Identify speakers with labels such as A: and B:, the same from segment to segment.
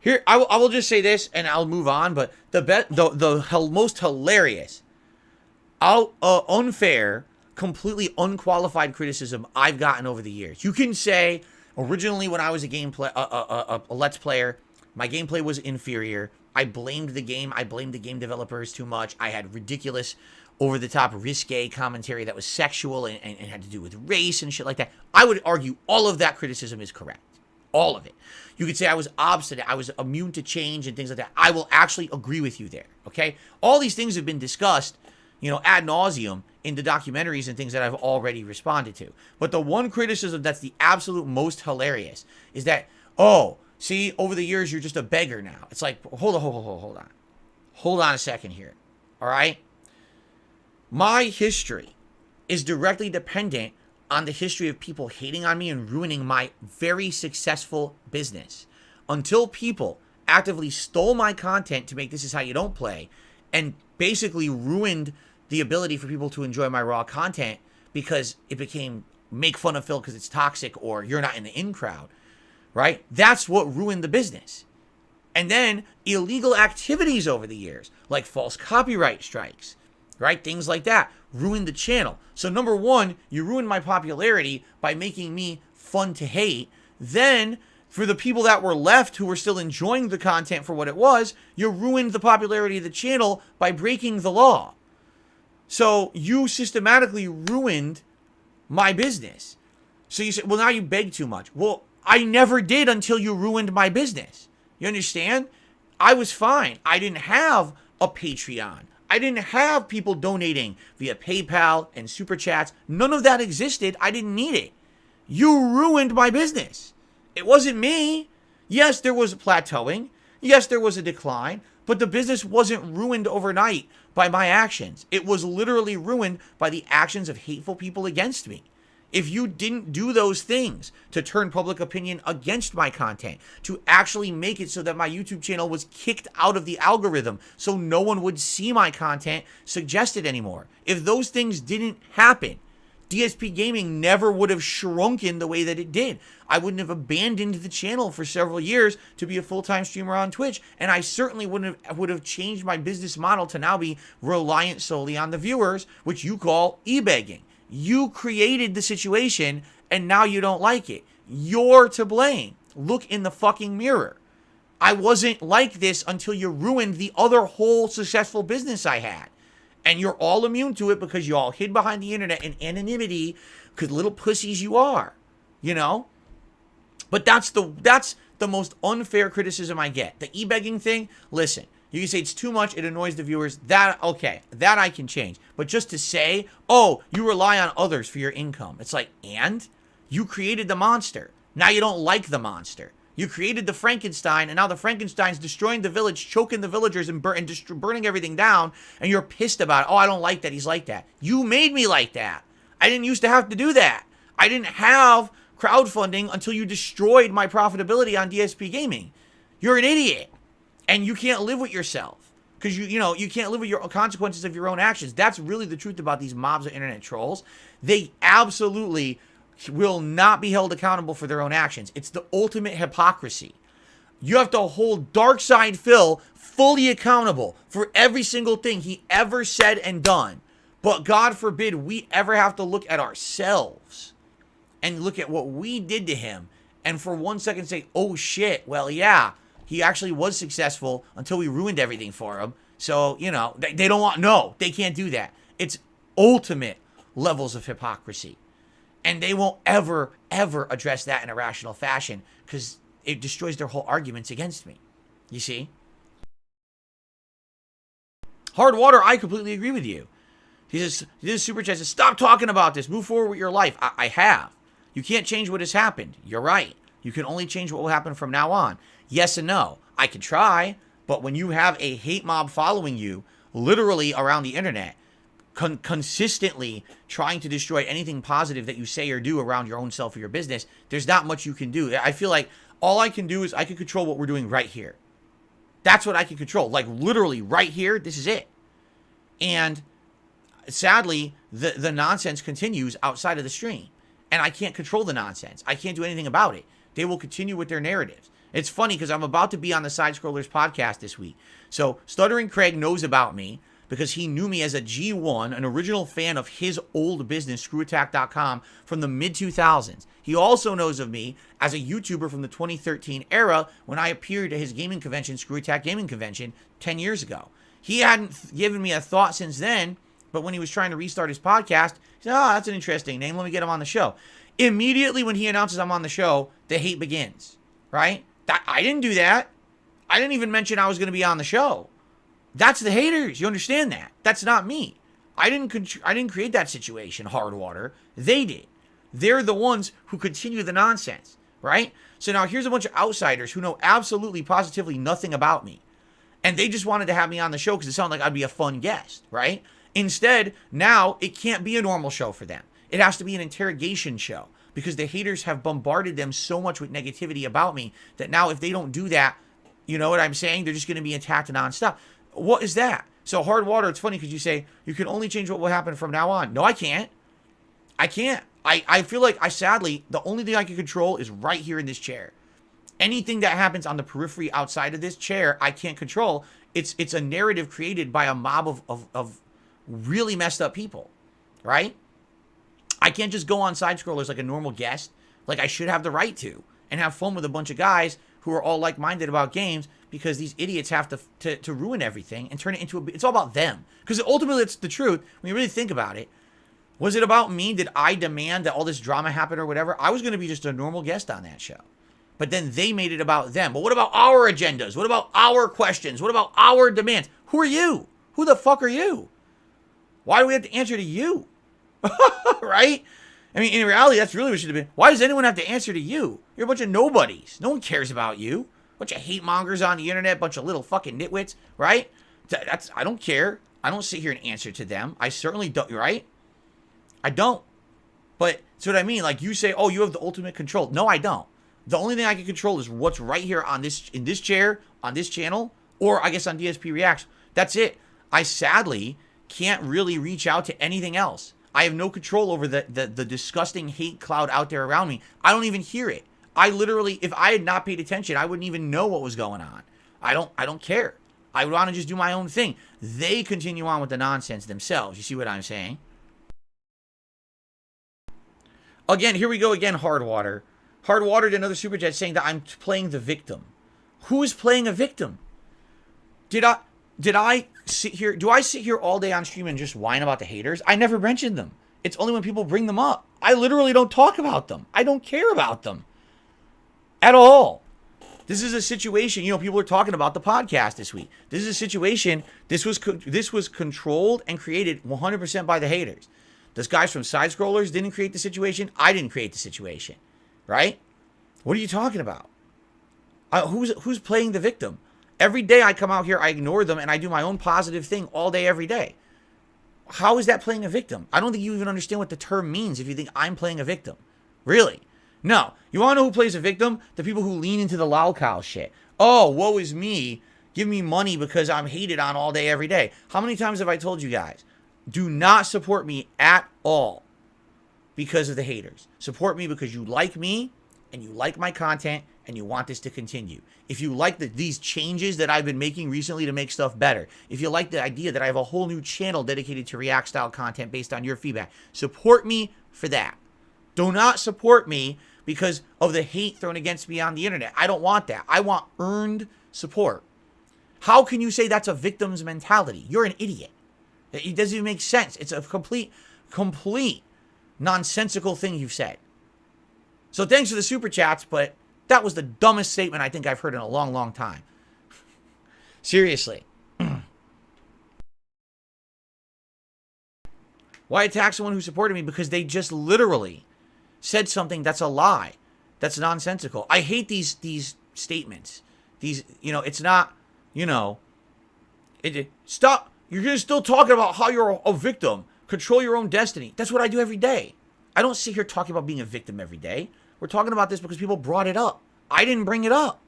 A: Here, I will just say this, and I'll move on. But the most hilarious, unfair, completely unqualified criticism I've gotten over the years. You can say originally when I was a Let's Player, my gameplay was inferior. I blamed the game. I blamed the game developers too much. I had ridiculous, over-the-top, risque commentary that was sexual and had to do with race and shit like that. I would argue all of that criticism is correct. All of it. You could say I was obstinate, I was immune to change and things like that. I will actually agree with you there, okay? All these things have been discussed, ad nauseum in the documentaries and things that I've already responded to. But the one criticism that's the absolute most hilarious is that, oh, see, over the years, you're just a beggar now. It's like, hold on. Hold on a second here, all right? My history is directly dependent on the history of people hating on me and ruining my very successful business. Until people actively stole my content to make This Is How You Don't Play and basically ruined the ability for people to enjoy my raw content because it became make fun of Phil because it's toxic or you're not in the in crowd, right? That's what ruined the business. And then illegal activities over the years, like false copyright strikes, right? Things like that ruined the channel. So number one, you ruined my popularity by making me fun to hate. Then for the people that were left who were still enjoying the content for what it was, you ruined the popularity of the channel by breaking the law. So you systematically ruined my business. So you say, well, now you beg too much. Well, I never did until you ruined my business. You understand? I was fine. I didn't have a Patreon. I didn't have people donating via PayPal and Super Chats. None of that existed. I didn't need it. You ruined my business. It wasn't me. Yes, there was plateauing. Yes, there was a decline. But the business wasn't ruined overnight by my actions. It was literally ruined by the actions of hateful people against me. If you didn't do those things to turn public opinion against my content, to actually make it so that my YouTube channel was kicked out of the algorithm so no one would see my content suggested anymore, if those things didn't happen, DSP Gaming never would have shrunken the way that it did. I wouldn't have abandoned the channel for several years to be a full-time streamer on Twitch, and I certainly would have changed my business model to now be reliant solely on the viewers, which you call e-begging. You created the situation, and now you don't like it. You're to blame. Look in the fucking mirror. I wasn't like this until you ruined the other whole successful business I had. And you're all immune to it because you all hid behind the internet in anonymity because little pussies you are, But that's the most unfair criticism I get. The e-begging thing, listen, you can say it's too much, it annoys the viewers. That I can change. But just to say, oh, you rely on others for your income. It's like, and? You created the monster. Now you don't like the monster. You created the Frankenstein, and now the Frankenstein's destroying the village, choking the villagers, and burning everything down, and you're pissed about it. Oh, I don't like that. He's like that. You made me like that. I didn't used to have to do that. I didn't have crowdfunding until you destroyed my profitability on DSP Gaming. You're an idiot. And you can't live with yourself because you can't live with your consequences of your own actions. That's really the truth about these mobs of internet trolls. They absolutely will not be held accountable for their own actions. It's the ultimate hypocrisy. You have to hold Darksydephil fully accountable for every single thing he ever said and done. But God forbid we ever have to look at ourselves and look at what we did to him and for 1 second say, oh shit, well, yeah. He actually was successful until we ruined everything for him. So, they don't want, no, they can't do that. It's ultimate levels of hypocrisy. And they won't ever address that in a rational fashion because it destroys their whole arguments against me. You see? Hard Water, I completely agree with you. He says, Super Chat says, stop talking about this. Move forward with your life. I have. You can't change what has happened. You're right. You can only change what will happen from now on. Yes and no. I can try, but when you have a hate mob following you, literally around the internet, consistently trying to destroy anything positive that you say or do around your own self or your business, there's not much you can do. I feel like all I can do is I can control what we're doing right here. That's what I can control. Like literally right here, this is it. And sadly, the nonsense continues outside of the stream. And I can't control the nonsense. I can't do anything about it. They will continue with their narratives. It's funny because I'm about to be on the Side Scrollers podcast this week. So Stuttering Craig knows about me because he knew me as a G1, an original fan of his old business, screwattack.com, from the mid-2000s. He also knows of me as a YouTuber from the 2013 era when I appeared at his gaming convention, Screw Attack Gaming Convention, 10 years ago. He hadn't given me a thought since then, but when he was trying to restart his podcast, he said, oh, that's an interesting name. Let me get him on the show. Immediately when he announces I'm on the show, the hate begins, right? I didn't do that. I didn't even mention I was going to be on the show. That's the haters. You understand that? That's not me. I didn't create that situation, Hardwater. They did. They're the ones who continue the nonsense, right? So now here's a bunch of outsiders who know absolutely, positively nothing about me. And they just wanted to have me on the show because it sounded like I'd be a fun guest, right? Instead, now it can't be a normal show for them. It has to be an interrogation show because the haters have bombarded them so much with negativity about me that now if they don't do that, you know what I'm saying? They're just going to be attacked nonstop. What is that? So Hardwater, it's funny because you say you can only change what will happen from now on. No, I can't. I can't. I feel like sadly, the only thing I can control is right here in this chair. Anything that happens on the periphery outside of this chair, I can't control. It's a narrative created by a mob of really messed up people, right? I can't just go on Side Scrollers like a normal guest, like I should have the right to, and have fun with a bunch of guys who are all like-minded about games because these idiots have to ruin everything and turn it into it's all about them. Because ultimately, it's the truth. When you really think about it, was it about me? Did I demand that all this drama happen or whatever? I was going to be just a normal guest on that show. But then they made it about them. But what about our agendas? What about our questions? What about our demands? Who are you? Who the fuck are you? Why do we have to answer to you? Right? I mean, in reality, that's really what it should have been. Why does anyone have to answer to you? You're a bunch of nobodies. No one cares about you. A bunch of hate mongers on the internet, a bunch of little fucking nitwits, right? I don't care. I don't sit here and answer to them. I certainly don't, right? I don't. But, see what I mean? Like you say, oh, you have the ultimate control. No, I don't. The only thing I can control is what's right here on in this chair, on this channel, or I guess on DSP Reacts. That's it. I sadly can't really reach out to anything else. I have no control over the disgusting hate cloud out there around me. I don't even hear it. I literally, if I had not paid attention, I wouldn't even know what was going on. I don't care. I would want to just do my own thing. They continue on with the nonsense themselves. You see what I'm saying? Again, here we go again, Hardwater. Hardwater did another super chat saying that I'm playing the victim. Who is playing a victim? Did I sit here? Do I sit here all day on stream and just whine about the haters? I never mentioned them. It's only when people bring them up. I literally don't talk about them. I don't care about them at all. This is a situation, you know, people are talking about the podcast this week. This is a situation, this was controlled and created 100% by the haters. Those guys from Side Scrollers didn't create the situation. I didn't create the situation, right? What are you talking about? Who's playing the victim? Every day I come out here, I ignore them, and I do my own positive thing all day, every day. How is that playing a victim? I don't think you even understand what the term means if you think I'm playing a victim. Really? No. You want to know who plays a victim? The people who lean into the lolcow shit. Oh, woe is me. Give me money because I'm hated on all day, every day. How many times have I told you guys? Do not support me at all because of the haters. Support me because you like me and you like my content and you want this to continue. If you like these changes that I've been making recently to make stuff better, if you like the idea that I have a whole new channel dedicated to React style content based on your feedback, support me for that. Do not support me because of the hate thrown against me on the internet. I don't want that. I want earned support. How can you say that's a victim's mentality? You're an idiot. It doesn't even make sense. It's a complete nonsensical thing you've said. So thanks for the super chats, but that was the dumbest statement I think I've heard in a long, long time. Seriously. Why attack someone who supported me? Because they just literally said something that's a lie. That's nonsensical. I hate these statements. These, you know, it's not, you know, stop. You're still talking about how you're a victim. Control your own destiny. That's what I do every day. I don't sit here talking about being a victim every day. We're talking about this because people brought it up. I didn't bring it up.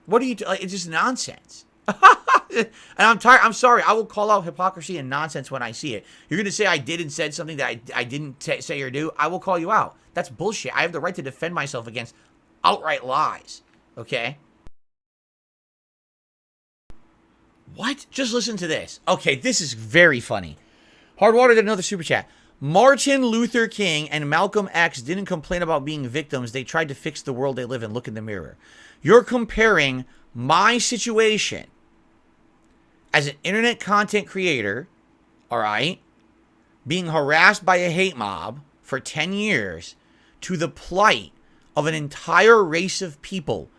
A: What are you... it's just nonsense. And I'm tired. I'm sorry. I will call out hypocrisy and nonsense when I see it. You're going to say I did and said something that I didn't say or do. I will call you out. That's bullshit. I have the right to defend myself against outright lies. okay? What? Just listen to this. Okay, this is very funny. Hardwater did another super chat. Martin Luther King and Malcolm X didn't complain about being victims. They tried to fix the world they live in. Look in the mirror. You're comparing my situation as an internet content creator, all right, being harassed by a hate mob for 10 years to the plight of an entire race of people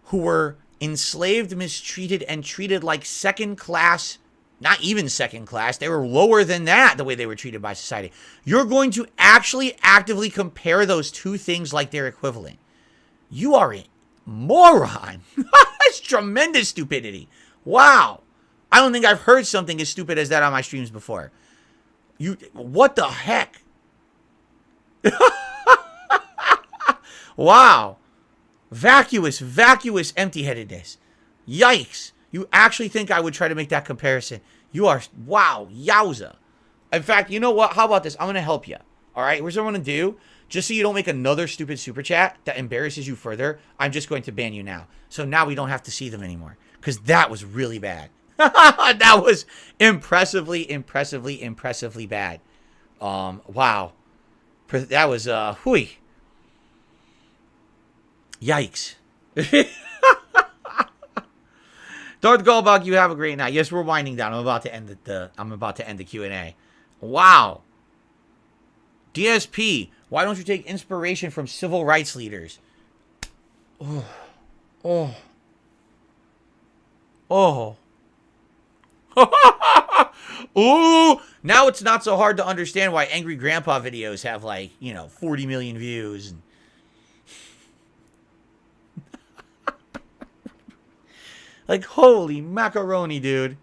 A: who were enslaved, mistreated, and treated like second class. Not even second class. They were lower than that, the way they were treated by society. You're going to actually actively compare those two things like they're equivalent. You are a moron. That's tremendous stupidity. Wow. I don't think I've heard something as stupid as that on my streams before. What the heck? Wow. Vacuous empty-headedness. Yikes. You actually think I would try to make that comparison? You are, wow, yowza. In fact, you know what? How about this? I'm going to help you. All right? Here's what I'm going to do. Just so you don't make another stupid super chat that embarrasses you further, I'm just going to ban you now. So now we don't have to see them anymore. Because that was really bad. That was impressively bad. Wow. That was, hooey. Yikes. Darth Gallbach, you have a great night. Yes, we're winding down. I'm about to end the Q&A. Wow. DSP, why don't you take inspiration from civil rights leaders? Oh. Oh. Oh. Ooh. Now it's not so hard to understand why Angry Grandpa videos have 40 million views. Like, holy macaroni, dude.